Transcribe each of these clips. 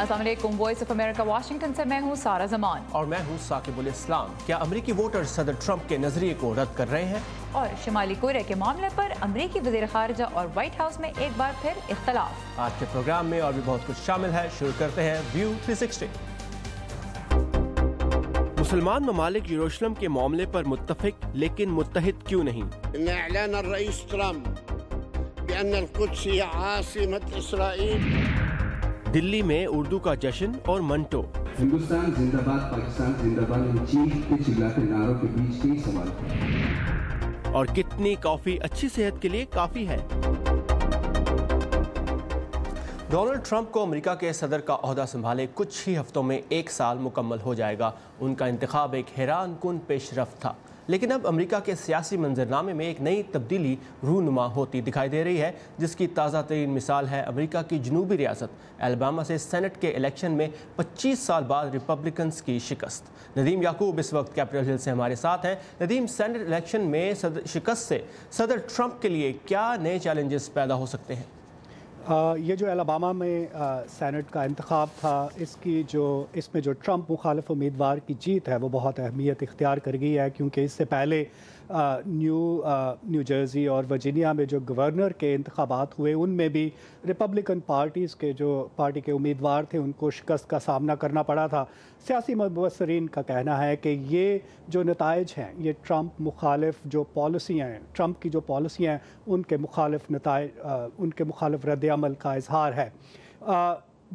अस्सलाम वालेकुम, voice of America Washington से मैं हूँ सारा जमान और मैं हूँ साकिबुल इस्लाम। क्या अमरीकी वोटर सदर ट्रंप के नजरिए को रद्द कर रहे हैं? और शिमाली कोरिया के मामले पर अमरीकी वज़ीर ख़ारिजा और व्हाइट हाउस में एक बार फिर इख्तलाफ। आज के प्रोग्राम में और भी बहुत कुछ शामिल है। शुरू करते हैं व्यू 360। मुसलमान ममालिक यरूशलेम के मामले पर मुत्तफिक लेकिन मुत्तहिद क्यों नहीं? ऐलान रईस ट्रंप बिअन्न अल-कुद्स हिय आसिमत इस्राईल। दिल्ली में उर्दू का जश्न और मंटो। हिंदुस्तान जिंदाबाद, पाकिस्तान जिंदाबाद इन चीख के चिल्लाते नारों के बीच कई सवाल। और कितनी कॉफी अच्छी सेहत के लिए काफी है? डोनाल्ड ट्रंप को अमेरिका के सदर का ओहदा संभाले कुछ ही हफ्तों में 1 साल मुकम्मल हो जाएगा। उनका इंतखाब एक हैरान कुन पेशरफ्त था, लेकिन अब अमेरिका के सियासी मंजरनामे में एक नई तब्दीली रूनुमा होती दिखाई दे रही है, जिसकी ताज़ा तरीन मिसाल है अमेरिका की जनूबी रियासत अलबामा से सेनेट के इलेक्शन में 25 साल बाद रिपब्लिकन्स की शिकस्त। नदीम याकूब इस वक्त कैपिटल हिल से हमारे साथ हैं। नदीम, सेनेट इलेक्शन में शिकस्त से सदर ट्रंप के लिए क्या नए चैलेंजेस पैदा हो सकते हैं? ये जो अलबामा में सेनेट का इंतखाब था, इसमें जो ट्रंप मुखालिफ उम्मीदवार की जीत है वो बहुत अहमियत इख्तियार कर गई है, क्योंकि इससे पहले न्यू जर्सी और वर्जीनिया में जो गवर्नर के इंतखाबात हुए उनमें भी रिपब्लिकन पार्टी के उम्मीदवार थे उनको शिकस्त का सामना करना पड़ा था। सियासी मुबसरीन का कहना है कि ये जो नताइज हैं, ये ट्रंप मुखालिफ जो पॉलिसियाँ हैं, ट्रंप की जो पॉलिसियाँ हैं उनके मुखालिफ रद्द अमल का इजहार है।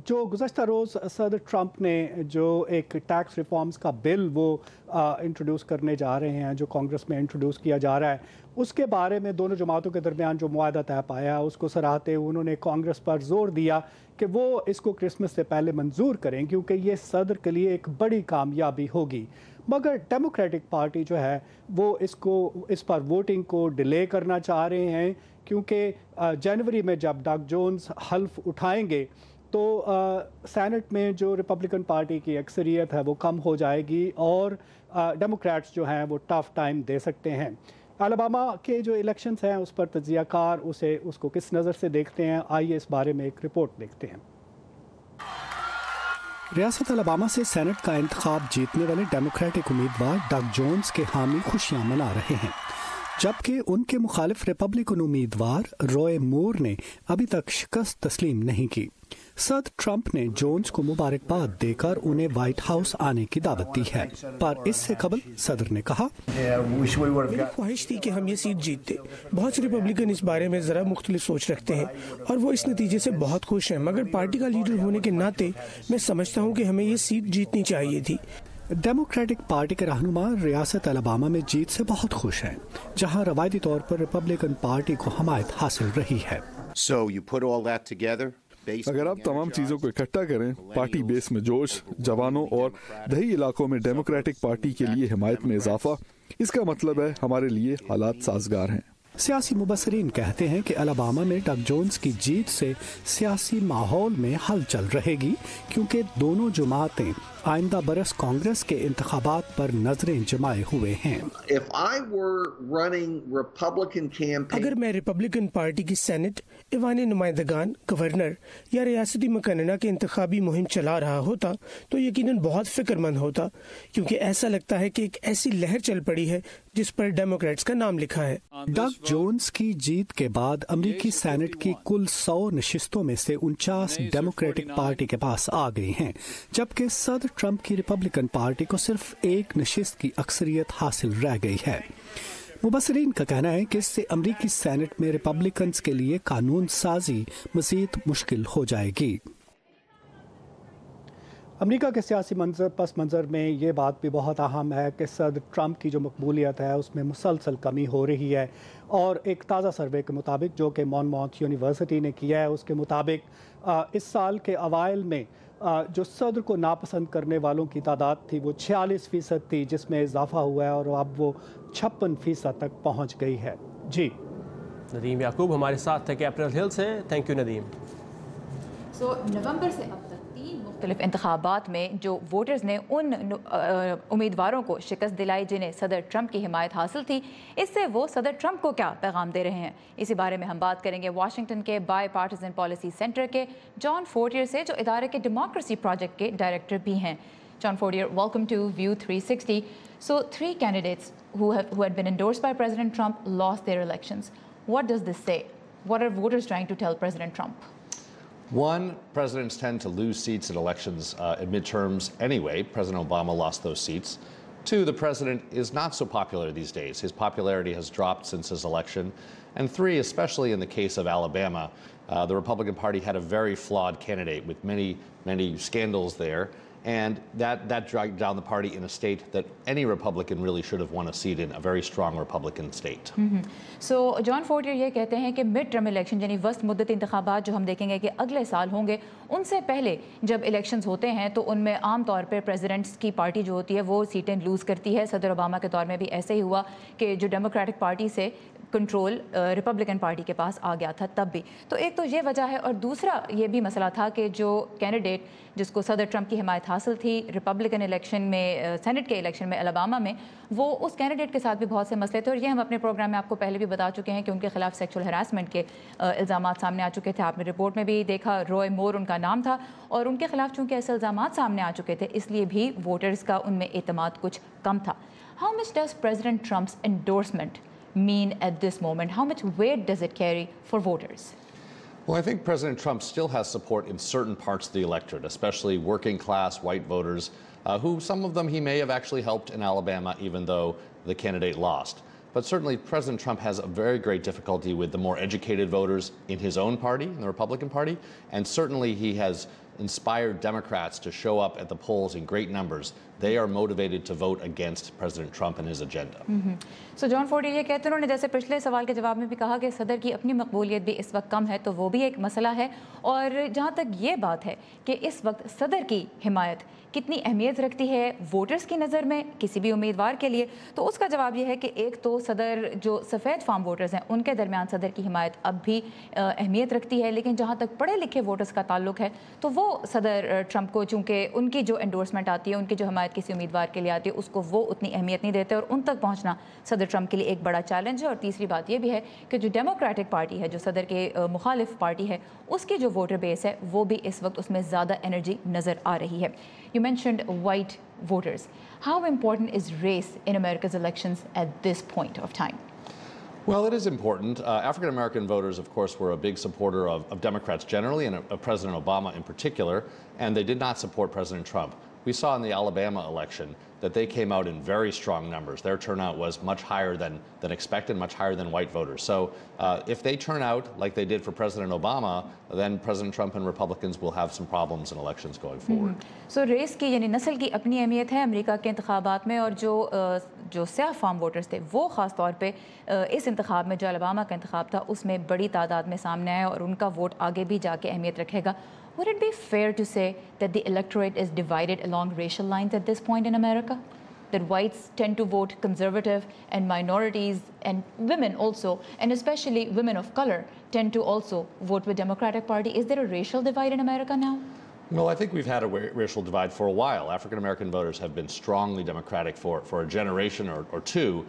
जो गुज़श्ता रोज़ सदर ट्रंप ने जो एक टैक्स रिफॉर्म्स का बिल वो इंट्रोड्यूस करने जा रहे हैं, जो कांग्रेस में इंट्रोड्यूस किया जा रहा है, उसके बारे में दोनों जमातों के दरमियान जो मुआहदा तय पाया उसको सराहते हुए उन्होंने कांग्रेस पर जोर दिया कि वो इसको क्रिसमस से पहले मंजूर करें, क्योंकि ये सदर के लिए एक बड़ी कामयाबी होगी। मगर डेमोक्रेटिक पार्टी जो है वो इस पर वोटिंग को डिले करना चाह रहे हैं, क्योंकि जनवरी में जब डग जोन्स हल्फ उठाएंगे तो सेनेट में जो रिपब्लिकन पार्टी की अक्सरियत है वो कम हो जाएगी और डेमोक्रेट्स जो हैं वो टफ टाइम दे सकते हैं। अलबामा के जो इलेक्शंस हैं उस पर तज्जियाकार उसको किस नज़र से देखते हैं, आइए इस बारे में एक रिपोर्ट देखते हैं। रियासत अलबामा से सेनेट का इंतखाब जीतने वाले डेमोक्रेटिक उम्मीदवार डग जोन्स के हामी खुशियां मना रहे हैं, जबकि उनके मुखालिफ रिपब्लिकन उम्मीदवार रॉय मूर ने अभी तक शिकस्त तस्लीम नहीं की। सदर ट्रंप ने जोन्स को मुबारकबाद देकर उन्हें व्हाइट हाउस आने की दावत दी है, पर इससे कबल सदर ने कहा, मेरी ख्वाहिश थी कि हम ये सीट जीतते। बहुत से रिपब्लिकन इस बारे में जरा मुख्तलिफ सोच रखते हैं और वो इस नतीजे से बहुत खुश हैं, मगर पार्टी का लीडर होने के नाते मैं समझता हूँ कि हमें ये सीट जीतनी चाहिए थी। डेमोक्रेटिक पार्टी के रहनुमा रियासत अलबामा में जीत से बहुत खुश हैं, जहां रवायती तौर पर रिपब्लिकन पार्टी को हमायत हासिल रही है। अगर आप तमाम चीज़ों को इकट्ठा करें, पार्टी बेस में जोश, जवानों और दही इलाकों में डेमोक्रेटिक पार्टी के लिए हिमायत में इजाफा, इसका मतलब है हमारे लिए हालात साजगार हैं। सियासी मुबसरीन कहते हैं कि अलबामा में डग जोन्स की जीत से सियासी माहौल में हलचल रहेगी, क्योंकि दोनों जमातें आइंदा बरस कांग्रेस के इंतखाबात पर नजरें जमाए हुए हैं। अगर मैं रिपब्लिकन पार्टी की सेनेट, ईवान नुमाइंदगान, गवर्नर या रियासती मकानना के इंतखाबी मुहिम चला रहा होता तो यकीनन बहुत फिक्रमंद होता, क्योंकि ऐसा लगता है कि एक ऐसी लहर चल पड़ी है जिस पर डेमोक्रेट्स का नाम लिखा है। डग जोन्स की जीत के बाद अमेरिकी सेनेट की कुल 100 नशिस्तों में से 49 डेमोक्रेटिक पार्टी के पास आ गई हैं, जबकि सदर ट्रंप की रिपब्लिकन पार्टी को सिर्फ एक नशिस्त की अक्सरियत हासिल रह गई है। मुबसरीन का कहना है कि इससे अमेरिकी सेनेट में रिपब्लिकन्स के लिए कानून साजी मजीद मुश्किल हो जाएगी। अमेरिका के सियासी पस मंज़र में ये बात भी बहुत अहम है कि सदर ट्रंप की जो मकबूलियत है उसमें मुसलसल कमी हो रही है, और एक ताज़ा सर्वे के मुताबिक जो कि मॉनमौथ यूनिवर्सिटी ने किया है उसके मुताबिक इस साल के अवाइल में जो सदर को नापसंद करने वालों की तादाद थी वो 46% थी, जिसमें इजाफा हुआ है और अब वो 56% तक पहुँच गई है। जी नदीम याकूब हमारे साथ थे कैपिटल हिल से। Thank you Nadeem. सो नवंबर से अब तक 3 मुख्तलिफ इंतखाबात में जो वोटर्स ने उन उम्मीदवारों को शिकस्त दिलाई जिन्हें सदर ट्रंप की हिमायत हासिल थी, इससे वो सदर ट्रंप को क्या पैगाम दे रहे हैं, इसी बारे में हम बात करेंगे वाशिंगटन के बाय पार्टिसन पॉलिसी सेंटर के जॉन फोर्टियर से, जो इदारे के डेमोक्रेसी प्रोजेक्ट के डायरेक्टर भी हैं। John Fortier, welcome to View 360. So 3 candidates who had been endorsed by President Trump lost their elections. What does this say? What are voters trying to tell President Trump? One, presidents tend to lose seats at elections at midterms anyway. President Obama lost those seats. 2, the president is not so popular these days. His popularity has dropped since his election. And 3, especially in the case of Alabama, the Republican Party had a very flawed candidate with many scandals there. And that dragged down the party in a state that any Republican really should have won a seat in, a very strong Republican state. So John Fortier ये कहते हैं कि mid term election यानी वस्त मुद्दत इंतखाबात जो हम देखेंगे कि अगले साल होंगे, उनसे पहले जब इलेक्शंस होते हैं तो उनमें आम तौर पे प्रेसिडेंट्स की पार्टी जो होती है वो सीटें लूज़ करती है। सदर ओबामा के दौर में भी ऐसे ही हुआ कि जो डेमोक्रेटिक पार्टी से कंट्रोल रिपब्लिकन पार्टी के पास आ गया था तब भी। तो एक तो ये वजह है, और दूसरा ये भी मसला था कि जो कैंडिडेट जिसको सदर ट्रंप की हिमायत हासिल थी रिपब्लिकन इलेक्शन में, सेनेट के इलेक्शन में अलाबामा में, वो उस कैंडिडेट के साथ भी बहुत से मसले थे, और ये हम अपने प्रोग्राम में आपको पहले भी बता चुके हैं कि उनके खिलाफ सेक्सुअल हरासमेंट के इल्ज़ाम सामने आ चुके थे। आपने रिपोर्ट में भी देखा, रॉय मोर उनका नाम था, और उनके खिलाफ चूँकि ऐसे इल्ज़ाम सामने आ चुके थे इसलिए भी वोटर्स का उनमें एतमाद कुछ कम था। How much does president Trump's endorsement mean at this moment? How much weight does it carry for voters? Well, I think President Trump still has support in certain parts of the electorate, especially working class white voters, who some of them he may have actually helped in Alabama, even though the candidate lost. But certainly President Trump has a very great difficulty with the more educated voters in his own party, in the Republican Party, and certainly he has inspired Democrats to show up at the polls in great numbers. They are motivated to vote against President Trump and his agenda. So John Fortier ये कहते हैं, उन्होंने जैसे पिछले सवाल के जवाब में भी कहा कि सदर की अपनी मकबूलियत भी इस वक्त कम है, तो वो भी एक मसला है। और जहाँ तक ये बात है कि इस वक्त सदर की हिमायत कितनी अहमियत रखती है वोटर्स की नज़र में किसी भी उम्मीदवार के लिए, तो उसका जवाब ये है कि एक तो सदर जो सफ़ेद फार्म वोटर्स हैं उनके दरमियान सदर की हिमायत अब भी अहमियत रखती है, लेकिन जहाँ तक पढ़े लिखे वोटर्स का ताल्लुक है तो वो सदर ट्रंप को, चूँकि उनकी जो एंडोर्समेंट आती है, उनकी जो हिमायत किसी उम्मीदवार के लिए आती है, उसको वो उतनी अहमियत नहीं देते, और उन तक पहुँचना सदर ट्रंप के लिए एक बड़ा चैलेंज है। और तीसरी बात ये भी है कि जो डेमोक्रेटिक पार्टी है, जो सदर के मुखालिफ पार्टी है, उसकी जो वोटर बेस है वो भी इस वक्त उसमें ज़्यादा एनर्जी नज़र आ रही है। You mentioned white voters. How important is race in America's elections at this point of time? Well, it is important. African American voters, of course, were a big supporter of Democrats generally and of President Obama in particular, and they did not support President Trump. We saw in the Alabama election that they came out in very strong numbers. Their turnout was much higher than expected, much higher than white voters. So if they turn out like they did for President Obama, then President Trump and Republicans will have some problems in elections going forward. So race की यानी नस्ल की अपनी अहमियत है America के इंतखाबात में, और जो स्याह फार्म वोटर्स थे वो ख़ास तौर पे इस इंतखाब में, जो अलबामा का इंतखाब था, उसमें बड़ी तादाद में सामने आए, और उनका वोट आगे भी जाके अहमियत रखेगा। Would it be fair to say that the electorate is divided along racial lines at this point in America? That whites tend to vote conservative, and minorities and women also, and especially women of color, tend to also vote with Democratic Party. Is there a racial divide in America now? Well, I think we've had a racial divide for a while. African American voters have been strongly Democratic for a generation or two.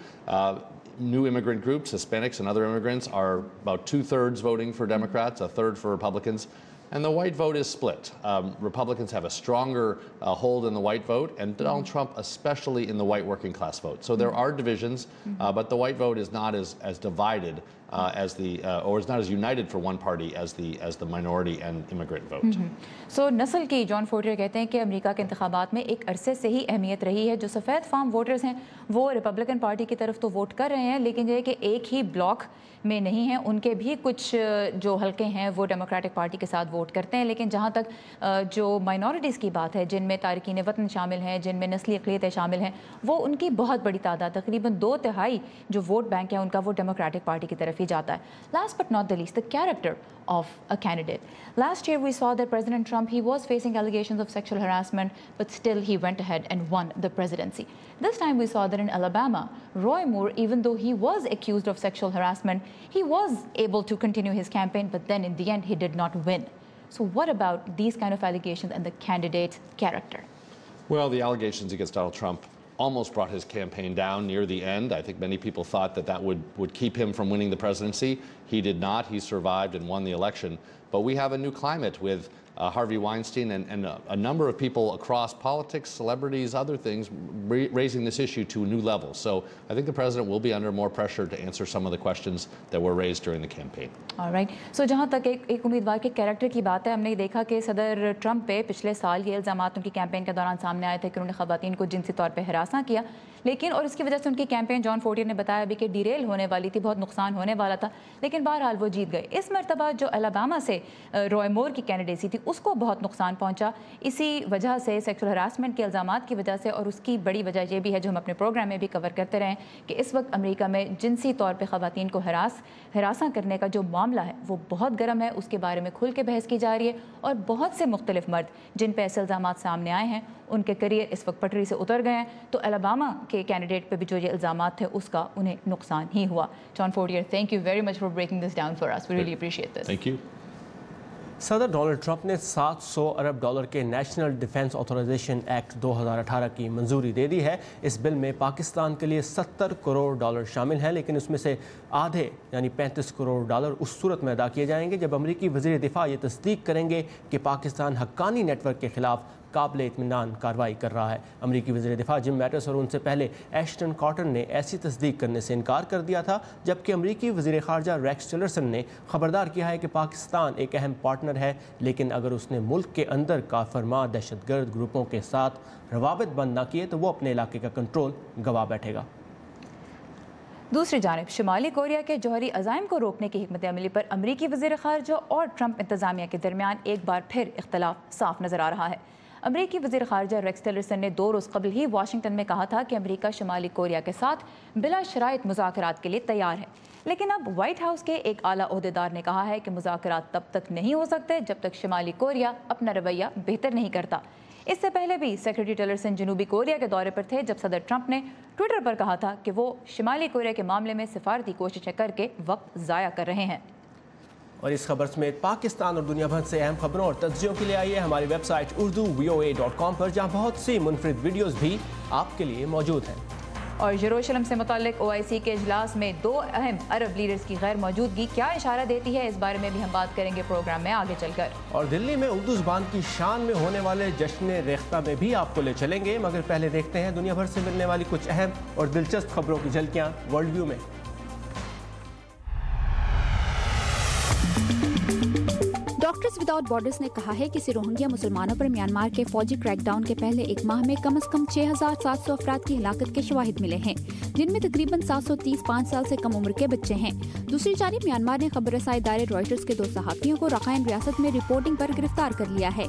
New immigrant groups, Hispanics and other immigrants, are about 2/3 voting for Democrats, 1/3 for Republicans. And the white vote is split. Republicans have a stronger hold in the white vote, and Donald Trump especially in the white working class vote. So there are divisions, but the white vote is not as divided or is not as united for one party as the minority and immigrant vote. So नस्ल की John फोर्टियर कहते हैं कि America के इंतखाबात में एक अरसे से ही अहमियत रही है। जो सफ़ेद फार्म वोटर्स हैं वो रिपब्लिकन पार्टी की तरफ तो वोट कर रहे हैं, लेकिन ये कि एक ही ब्लॉक में नहीं हैं, उनके भी कुछ जो हल्के हैं वो डेमोक्रेटिक पार्टी के साथ वोट करते हैं। लेकिन जहाँ तक जो माइनॉरिटीज़ की बात है, जिनमें तारकीन वतन शामिल हैं, जिनमें नस्ली अक़लियतें शामिल हैं, वो उनकी बहुत बड़ी तादाद, तकरीबन 2/3 जो वोट बैंक है उनका वो डेमोक्रेटिक पार्टी की तरफ ही जाता है। Last but not the least, the character of a candidate. Last year we saw that President Trump, he was facing allegations of sexual harassment, but still he went ahead and won the presidency. This time we saw that in Alabama, Roy Moore, even though he was accused of sexual harassment, he was able to continue his campaign, but then in the end he did not win. So what about these kind of allegations and the candidate's character? Well, the allegations against Donald Trump almost brought his campaign down near the end. I think many people thought that would keep him from winning the presidency. He did not. He survived and won the election. But we have a new climate with Harvey Weinstein and a number of people across politics, celebrities, other things, raising this issue to a new level. So I think the president will be under more pressure to answer some of the questions that were raised during the campaign. All right. So जहाँ तक एक उम्मीदवार के character की बात है, हमने देखा कि सदर ट्रंप पे पिछले साल ये इल्ज़ामात उनकी कैंपेन के दौरान सामने आए थे कि उन्होंने ख़वातीन को जिनसी तौर पे हरासा किया, लेकिन और इसकी वजह से उनकी कैंपेन जॉन फोर्टियर ने बताया अभी कि डिरेल होने वाली थी, बहुत नुकसान होने वाला था, लेकिन बहरहाल वो जीत गए। इस मरतबा जो अलाबामा से रॉय मोर की कैंडिडेसी थी उसको बहुत नुकसान पहुंचा, इसी वजह से सेक्सुअल हरासमेंट के इल्ज़ामात की वजह से। और उसकी बड़ी वजह ये भी है जो हम अपने प्रोग्राम में भी कवर करते रहे कि इस वक्त अमेरिका में जिनसी तौर पे ख़वातीन को हरासा करने का जो मामला है वो बहुत गर्म है, उसके बारे में खुल के बहस की जा रही है। और बहुत से मुख्तलिफ मर्द जिन पे ऐसे इल्ज़ामात सामने आए हैं उनके करियर इस वक्त पटरी से उतर गए हैं, तो अलाबामा के कैंडिडेट पे भी जो ये इल्ज़ामात थे उसका उन्हें नुकसान ही हुआ। John Fortier, thank you very much for breaking this down for us, we really appreciate this. Thank you. सदर डोनाल्ड ट्रंप ने $700 अरब के नेशनल डिफेंस ऑथराइजेशन एक्ट 2018 की मंजूरी दे दी है। इस बिल में पाकिस्तान के लिए $70 करोड़ शामिल हैं, लेकिन उसमें से आधे यानी $35 करोड़ उस सूरत में अदा किए जाएंगे जब अमरीकी वज़ीर दिफा ये तस्दीक करेंगे कि पाकिस्तान हक्कानी नेटवर्क के खिलाफ काबिल इत्मीनान कार्रवाई कर रहा है। अमरीकी वज़ीर दिफा जिम मैटिस और उनसे पहले एश्टन कार्टर ने ऐसी तस्दीक करने से इनकार कर दिया था, जबकि अमरीकी वज़ीर ख़ारजा रेक्स टिलरसन ने ख़बरदार किया है कि पाकिस्तान एक अहम पार्टनर है, लेकिन अगर उसने मुल्क के अंदर कारफरमा दहशतगर्द ग्रुपों के साथ रवाबित बंद ना किए तो वो अपने इलाके का कंट्रोल गंवा बैठेगा। दूसरी जानिब शुमाली कोरिया के जौहरी अज़ाइम को रोकने की हिकमत अमली पर अमरीकी वज़ीर ख़ारजा और ट्रंप इंतज़ामिया के दरमियान एक बार फिर इख्तलाफ साफ नज़र आ रहा है। अमरीकी वज़ीर ख़ारजा रेक्स टिलरसन ने 2 रोज़ कबल ही वाशिंगटन में कहा था कि अमरीका शुमाली कोरिया के साथ बिला शराइत मुज़ाकरात के लिए तैयार है, लेकिन अब वाइट हाउस के एक आला ओहदेदार ने कहा है कि मुज़ाकरात तब तक नहीं हो सकते जब तक शुमाली कोरिया अपना रवैया बेहतर नहीं करता। इससे पहले भी सेक्रेटरी टिलरसन जनूबी कोरिया के दौरे पर थे जब सदर ट्रंप ने ट्विटर पर कहा था कि वो शुमाली कोरिया के मामले में सिफारती कोशिशें करके वक्त ज़ाया कर रहे हैं। और इस खबर समेत पाकिस्तान और दुनिया भर से अहम खबरों और तज्जियों के लिए आइए हमारी वेबसाइट urduvoa.com पर, जहां बहुत सी मुनफरिद वीडियोस भी आपके लिए मौजूद हैं। और यरूशलेम से मुताल्लिक OIC के इजलास में 2 अहम अरब लीडर्स की गैर मौजूदगी क्या इशारा देती है, इस बारे में भी हम बात करेंगे प्रोग्राम में आगे चलकर। और दिल्ली में उर्दू ज़बान की शान में होने वाले जश्न रेख्ता में भी आपको ले चलेंगे, मगर पहले देखते हैं दुनिया भर से मिलने वाली कुछ अहम और दिलचस्प खबरों की झलकियाँ वर्ल्ड व्यू में। डॉक्टर्स विदाउट बॉर्डर्स ने कहा है कि रोहिंग्या मुसलमानों पर म्यांमार के फौजी क्रैकडाउन के पहले एक माह में कम से कम 6,700 अफराद की हिलाकत के शवाहिद मिले हैं, जिनमें तकरीबन 730 5 साल से कम उम्र के बच्चे हैं। दूसरी जानिब म्यांमार ने खबर रसाई इदारे रॉयटर्स के 2 सहाफ़ियों को रखाइन रियासत में रिपोर्टिंग पर गिरफ्तार कर लिया है।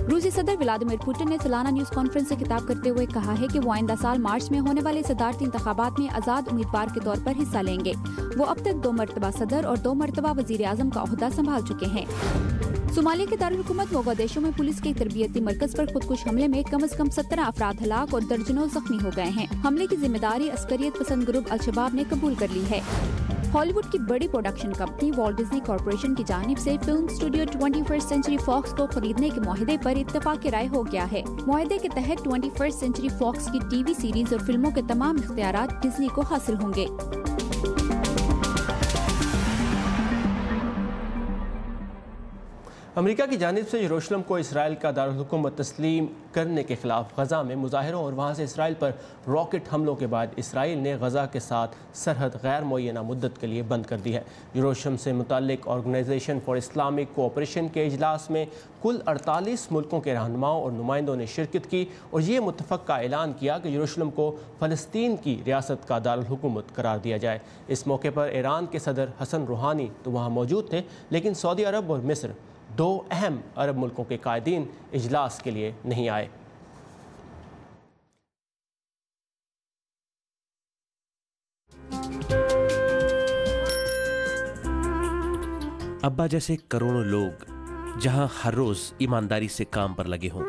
रूसी सदर व्लादिमीर पुतिन ने सालाना न्यूज कॉन्फ्रेंस से खिताब करते हुए कहा है कि वो आइंदा साल मार्च में होने वाले सदारती इंतखाबात में आज़ाद उम्मीदवार के तौर पर हिस्सा लेंगे। वो अब तक 2 मरतबा सदर और 2 मरतबा वजीर आज़म का ओहदा संभाल चुके हैं। सोमालिया के दारुल हुकूमत मोगादिशु में पुलिस के एक तरबियती मरकज पर खुदकुश हमले में कम से कम 17 अफराद हलाक और दर्जनों जख्मी हो गए हैं। हमले की जिम्मेदारी अस्करियत पसंद ग्रुप अल-शबाब ने कबूल कर ली है। हॉलीवुड की बड़ी production company Walt Disney corporation की जानिब से film studio 21st century fox को खरीदने के मुआहदे पर इत्तेफाक राय हो गया है। मुआहदे के तहत 21st सेंचुरी फॉक्स की टीवी सीरीज और फिल्मों के तमाम इख्तियारात डिज्नी को हासिल होंगे। अमेरिका की जानिब से यरूशलेम को इसराइल का दारुल हुकूमत तस्लीम करने के खिलाफ गजा में मुजाहिरों और वहाँ से इसराइल पर रॉकेट हमलों के बाद इसराइल ने गजा के साथ सरहद गैर मुअय्यना मुद्दत के लिए बंद कर दी है। यरूशलेम से मुताल्लिक ऑर्गेनाइजेशन फॉर इस्लामिक कोऑपरेशन के इजलास में कुल 48 मुल्कों के रहनुमाओं और नुमाइंदों ने शिरकत की और ये मुतफ़क़ा ऐलान किया कि यरूशलेम को फ़लस्तीन की रियासत का दारुल हुकूमत करार दिया जाए। इस मौके पर ईरान के सदर हसन रूहानी तो वहाँ मौजूद थे, लेकिन सऊदी अरब और मिस्र 2 अहम अरब मुल्कों के कायदीन इजलास के लिए नहीं आए। अब्बा जैसे करोड़ों लोग जहां हर रोज ईमानदारी से काम पर लगे हों,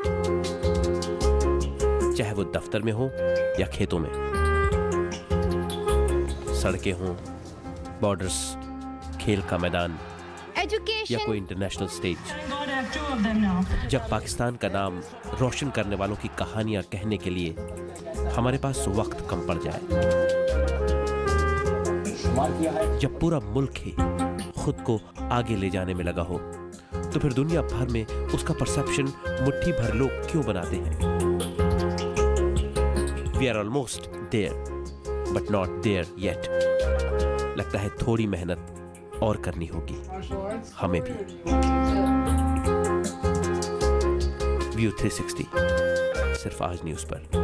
चाहे वो दफ्तर में हो या खेतों में, सड़कें हों, बॉर्डर्स, खेल का मैदान या कोई इंटरनेशनल स्टेज, जब पाकिस्तान का नाम रोशन करने वालों की कहानियां कहने के लिए हमारे पास वक्त कम पड़ जाए, जब पूरा मुल्क ही खुद को आगे ले जाने में लगा हो, तो फिर दुनिया भर में उसका परसेप्शन मुट्ठी भर लोग क्यों बनाते हैं? We are almost there, but not there yet. लगता है थोड़ी मेहनत और करनी होगी हमें भी। व्यू 360 सिर्फ आज न्यूज़ पर।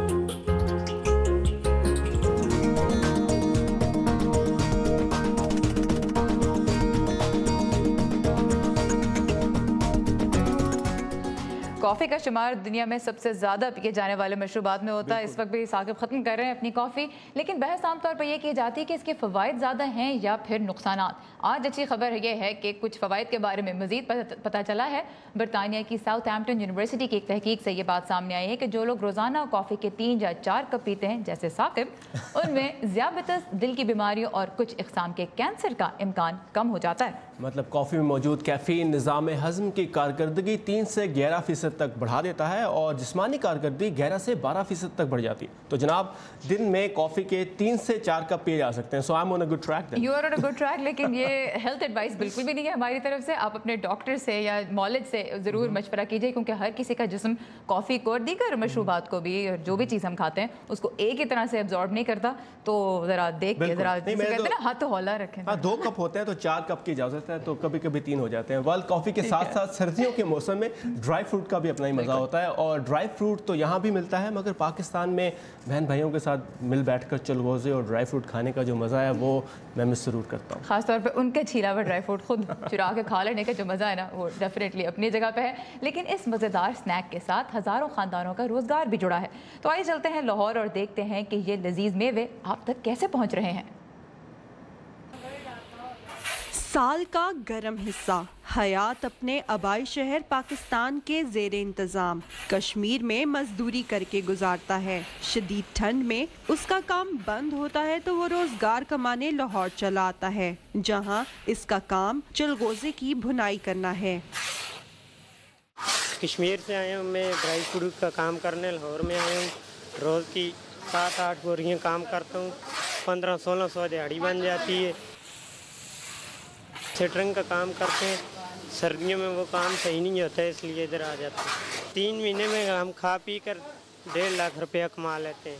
कॉफ़ी का शुमार दुनिया में सबसे ज़्यादा पिए जाने वाले मशरूबात में होता है। इस वक्त भी साकिब ख़त्म कर रहे हैं अपनी कॉफ़ी, लेकिन बहस आमतौर पर यह की जाती है कि इसके फ़वाइद ज़्यादा हैं या फिर नुकसानात। आज अच्छी खबर यह है कि कुछ फ़वाइद के बारे में मज़ीद पता चला है। बरतानिया की साउथहैम्पटन यूनिवर्सिटी की एक तहकीक से ये बात सामने आई है कि जो लोग रोज़ाना कॉफ़ी के 3 या 4 कप पीते हैं, जैसे साकिब, उनमें ज़ियाबतस, दिल की बीमारियों और कुछ इक़साम के कैंसर का इम्कान कम हो जाता है। मतलब कॉफ़ी में मौजूद कैफ़ीन निज़ाम हज़म की कारकर्दगी 3 से 11% तक बढ़ा देता है और जिस्मानी कारकर्दगी 11 से 12% तक बढ़ जाती है। तो जनाब, दिन में कॉफ़ी के 3 से 4 कप पिए जा सकते हैं। So I am on a good track. You are on a good track, लेकिन ये हेल्थ एडवाइस बिल्कुल भी नहीं है हमारी तरफ से। आप अपने डॉक्टर से या मौलिद से ज़रूर मशवरा कीजिए, क्योंकि हर किसी का जिस्म कॉफ़ी को और दीगर मशरूबात को भी, और जो भी चीज़ हम खाते हैं उसको एक ही तरह से एब्जॉर्ब नहीं करता। तो ज़रा देख के, ज़रा कहते हैं ना, हाथ हौला रखें। हाँ, 2 कप होते हैं तो 4 कप की इजाज़त है, तो कभी कभी 3 हो जाते हैं। वर्ल्ड कॉफ़ी के साथ साथ सर्दियों के मौसम में ड्राई फ्रूट का भी अपना ही मज़ा होता है, और ड्राई फ्रूट तो यहाँ भी मिलता है, मगर पाकिस्तान में बहन भाइयों के साथ मिल बैठकर चलगोज़े और ड्राई फ्रूट खाने का जो मज़ा है वो मैं मिस ज़रूर करता हूँ। ख़ासतौर पे उनके छीला हुआ ड्राई फ्रूट खुद चुरा के खा लेने का जो मज़ा है ना, वो डेफिनेटली अपनी जगह पे है। लेकिन इस मज़ेदार स्नैक के साथ हज़ारों ख़ानदानों का रोज़गार भी जुड़ा है। तो आइए चलते हैं लाहौर और देखते हैं कि ये लजीज मेवे आप तक कैसे पहुँच रहे हैं। साल का गर्म हिस्सा हयात अपने आबाई शहर पाकिस्तान के ज़ेर इंतज़ाम कश्मीर में मजदूरी करके गुजारता है। शदीद ठंड में उसका काम बंद होता है तो वो रोज़गार कमाने लाहौर चला आता है, जहां इसका काम चलगोज़े की भुनाई करना है। कश्मीर से आया हूँ मैं, ड्राई फ्रूट का काम करने लाहौर में आया हूँ। रोज़ की 7-8 बोरियाँ काम करता हूँ, 1500-1600 दिहाड़ी बन जाती है। सेटरिंग का काम करते हैं, सर्दियों में वो काम सही नहीं होता है, इसलिए इधर आ जाते हैं। 3 महीने में हम खा पी कर 1.5 लाख रुपया कमा लेते हैं।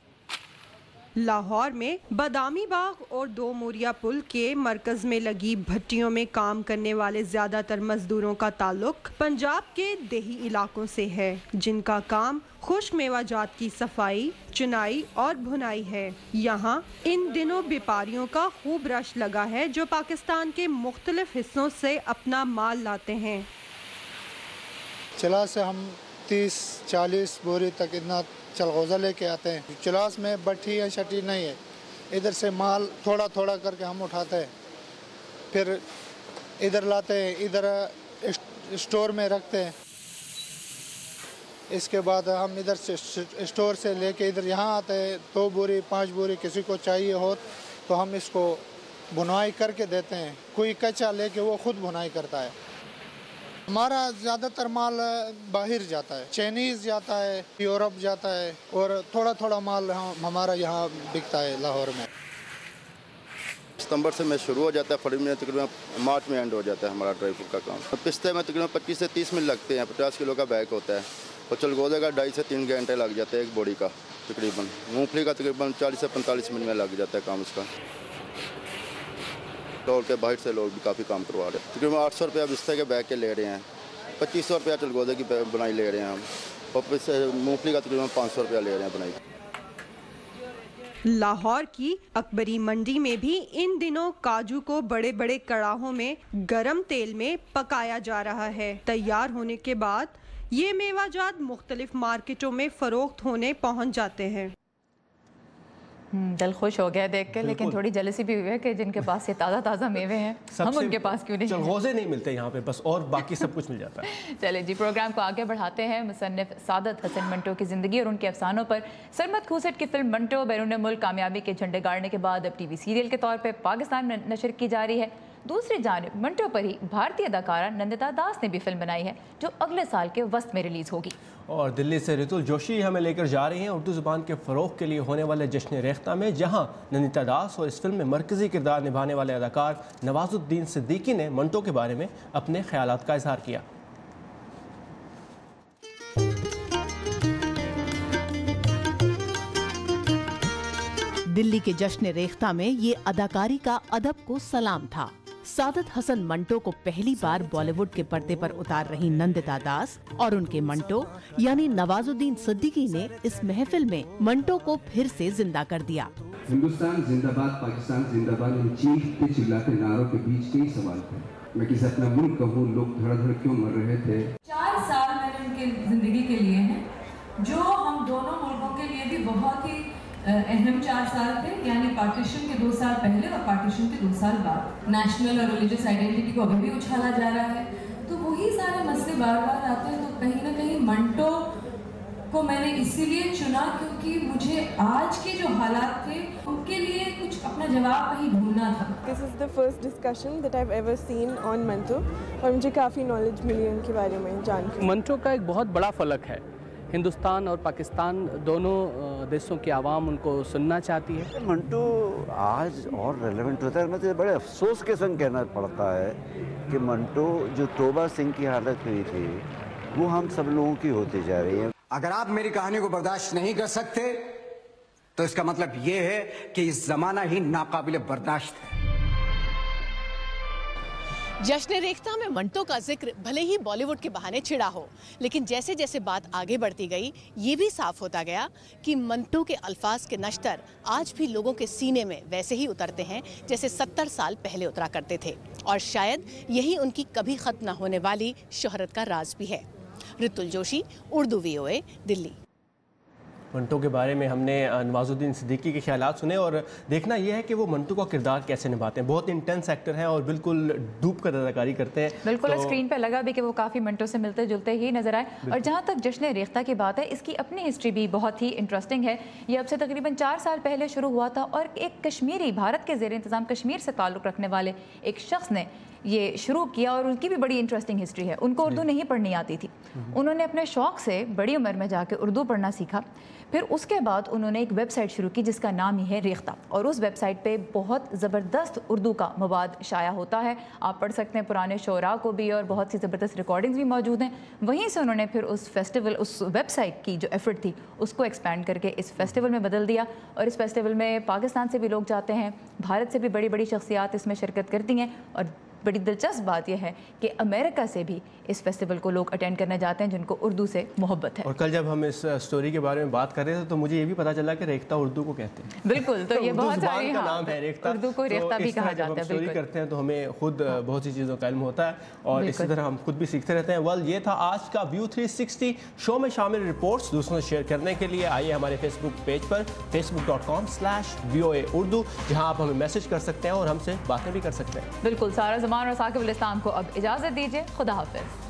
लाहौर में बादामी बाग और 2 मोरिया पुल के मरकज में लगी भट्टियों में काम करने वाले ज्यादातर मजदूरों का ताल्लुक पंजाब के देही इलाकों से है, जिनका काम खुश्क मेवाजात की सफाई, चुनाई और भुनाई है। यहाँ इन दिनों व्यापारियों का खूब रश लगा है, जो पाकिस्तान के मुख्तलिफ हिस्सों से अपना माल लाते हैं। चला से हम 30-40 बोरी तक इतना चलगोज़ा लेके आते हैं। चलास में भट्टी या शटी नहीं है, इधर से माल थोड़ा थोड़ा करके हम उठाते हैं, फिर इधर लाते हैं, इधर स्टोर में रखते हैं। इसके बाद हम इधर से स्टोर से लेके इधर यहाँ आते हैं। 2 बोरी 5 बोरी किसी को चाहिए हो तो हम इसको बुनाई करके देते हैं। कोई कच्चा लेके वो खुद बुनाई करता है। हमारा ज़्यादातर माल बाहर जाता है, चाइनीज़ जाता है, यूरोप जाता है, और थोड़ा थोड़ा माल हमारा यहाँ बिकता है लाहौर में। सितंबर से में शुरू हो जाता है, फरवरी में तकरीबन मार्च में एंड हो जाता है हमारा ड्राई फ्रूट का काम। पिस्ते में तकरीबन 25 से 30 मिनट लगते हैं, 50 किलो का बैग होता है, और चलगोज़े का 2.5 से 3 घंटे लग जाते हैं एक बोरी का तकरीबन। मूंगफली का तकरीबन 40 से 45 मिनट में लग जाता है काम इसका। लाहौर के बाहर से लोग भी काफ़ी काम करवा रहे हैं। तकरीबन 800 रुपया बिस्ते के बैग के ले रहे हैं, 2500 रुपया चलगोज़े की बुनाई ले रहे हैं हम, और फिर मूंगफली का तकरीबन 500 रुपया ले रहे हैं बुनाई। लाहौर की अकबरी मंडी में भी इन दिनों काजू को बड़े बड़े कड़ाहों में गरम तेल में पकाया जा रहा है। तैयार होने के बाद ये मेवाजात मुख्तलिफ मार्केटों में फरोख्त होने पहुंच जाते हैं। दिल खुश हो गया देख के, लेकिन थोड़ी जेलसी भी हुई है कि जिनके पास ये ताज़ा ताज़ा मेवे हैं, हम उनके पास क्यों नहीं। चलगोज़े नहीं मिलते यहाँ पे बस, और बाकी सब कुछ मिल जाता है। चले जी, प्रोग्राम को आगे बढ़ाते हैं। मुसन्निफ सादत हसन मंटो की ज़िंदगी और उनके अफसानों पर सरमद खूसट की फिल्म मंटो बैरून मुल्क कामयाबी के झंडे गाड़ने के बाद अब TV सीरियल के तौर पर पाकिस्तान में नशर की जा रही है। दूसरी जानिब मंटो पर ही भारतीय अदाकारा नंदिता दास ने भी फिल्म बनाई है जो अगले साल के वस्त में रिलीज होगी। और दिल्ली से रितुल जोशी हमें लेकर जा रही हैं उर्दू ज़ुबान के फ़रोग़ के लिए होने वाले जश्न रेख्ता में, जहां नंदिता दास और इस फिल्म में मरकज़ी किरदार निभाने वाले अदाकार नवाजुद्दीन सिद्दीकी ने मंटो के बारे में अपने ख्यालात का इजहार किया। दिल्ली के जश्न रेख्ता में ये अदाकारी का अदब को सलाम था। सादत हसन मंटो को पहली बार बॉलीवुड के पर्दे पर उतार रही नंदिता दास और उनके मंटो यानी नवाजुद्दीन सिद्दीकी ने इस महफिल में मंटो को फिर से जिंदा कर दिया। हिंदुस्तान जिंदाबाद, पाकिस्तान जिंदाबाद इन चीख के चिल्लाते नारों के बीच कई सवाल थे। मैं किसी अपना मुल्क कहूँ, लोग धड़-धड़ क्यों मर रहे थे। 4 साल मैंने उनके जिंदगी के लिए हैं, जो हम दोनों मुल्कों के लिए भी बहुत ही अहम 4 साल थे, यानी पार्टीशन के 2 साल पहले और पार्टीशन के 2 साल बाद। नेशनल और रिलीजियस आइडेंटिटी को अभी भी उछाला जा रहा है, तो वही सारे मसले बार बार आते हैं। तो कहीं ना कहीं मंटो को मैंने इसीलिए चुना क्योंकि मुझे आज के जो हालात थे उनके लिए कुछ अपना जवाब कहीं ढूंढना था। This is the first discussion that I've ever seen on Manto और मुझे काफ़ी नॉलेज मिली उनके बारे में जान के। मंटो का एक बहुत बड़ा फलक है, हिंदुस्तान और पाकिस्तान दोनों देशों की आवाम उनको सुनना चाहती है। मंटो आज और रेलेवेंट होता है। मुझे बड़े अफसोस के संग कहना पड़ता है कि मंटो जो तोबा सिंह की हालत हुई थी वो हम सब लोगों की होती जा रही है। अगर आप मेरी कहानी को बर्दाश्त नहीं कर सकते तो इसका मतलब ये है कि इस जमाना ही नाकाबिले बर्दाश्त है। जश्न रेख्ता में मंटो का जिक्र भले ही बॉलीवुड के बहाने छिड़ा हो, लेकिन जैसे जैसे बात आगे बढ़ती गई ये भी साफ होता गया कि मंटो के अल्फाज के नश्तर आज भी लोगों के सीने में वैसे ही उतरते हैं जैसे 70 साल पहले उतरा करते थे, और शायद यही उनकी कभी खत्म न होने वाली शोहरत का राज भी है। रितुल जोशी, उर्दू VOA, दिल्ली। मंटो के बारे में हमने नवाजुद्दीन सिद्दीकी के ख्यालात सुने और देखना यह है कि वो मंटो का किरदार कैसे निभाते हैं। बहुत इंटेंस एक्टर हैं और बिल्कुल डूब कर अदाकारी करते हैं। बिल्कुल तो स्क्रीन पे लगा भी कि वो काफ़ी मंटो से मिलते जुलते ही नजर आए। और जहाँ तक जश्न रेख्ता की बात है, इसकी अपनी हिस्ट्री भी बहुत ही इंटरेस्टिंग है। ये अब से तकरीबन 4 साल पहले शुरू हुआ था और एक कश्मीरी, भारत के ज़ेर इंतज़ाम कश्मीर से ताल्लुक़ रखने वाले एक शख्स ने ये शुरू किया और उनकी भी बड़ी इंटरेस्टिंग हिस्ट्री है। उनको उर्दू नहीं पढ़नी आती थी, उन्होंने अपने शौक़ से बड़ी उम्र में जाके उर्दू पढ़ना सीखा। फिर उसके बाद उन्होंने एक वेबसाइट शुरू की जिसका नाम ही है रेख्ता, और उस वेबसाइट पे बहुत ज़बरदस्त उर्दू का मवाद शाया होता है। आप पढ़ सकते हैं पुराने शोरा को भी, और बहुत सी ज़बरदस्त रिकॉर्डिंग्स भी मौजूद हैं। वहीं से उन्होंने फिर उस फेस्टिवल, उस वेबसाइट की जो एफर्ट थी उसको एक्सपैंड करके इस फेस्टिवल में बदल दिया। और इस फेस्टिवल में पाकिस्तान से भी लोग जाते हैं, भारत से भी बड़ी बड़ी शख्सियात इसमें शिरकत करती हैं, और बड़ी दिलचस्प बात यह है कि अमेरिका से भी इस फेस्टिवल को लोग अटेंड करने जाते हैं जिनको उर्दू से मोहब्बत है। और कल जब हम इस स्टोरी के बारे में बात कर रहे थे तो मुझे ये भी पता चला कि रेख्ता उर्दू को कहते हैं। बिल्कुल, तो ये बहुत सारी का नाम है रेख्ता, उर्दू को रेख्ता भी कहा जाता है। स्टोरी करते हैं तो हमें खुद बहुत सी चीज़ों का इल्म होता है और इसी तरह हम खुद भी सीखते रहते हैं। वेल, ये था आज का व्यू 360 शो में शामिल रिपोर्ट्स दूसरों से शेयर करने के लिए आइए हमारे फेसबुक पेज पर facebook.com/VOA उर्दू, जहाँ आप हमें मैसेज कर सकते हैं और हमसे बातें भी कर सकते हैं। बिल्कुल, सारा ज़मान और साकिब को अब इजाज़त दीजिए। खुदा हाफिज़।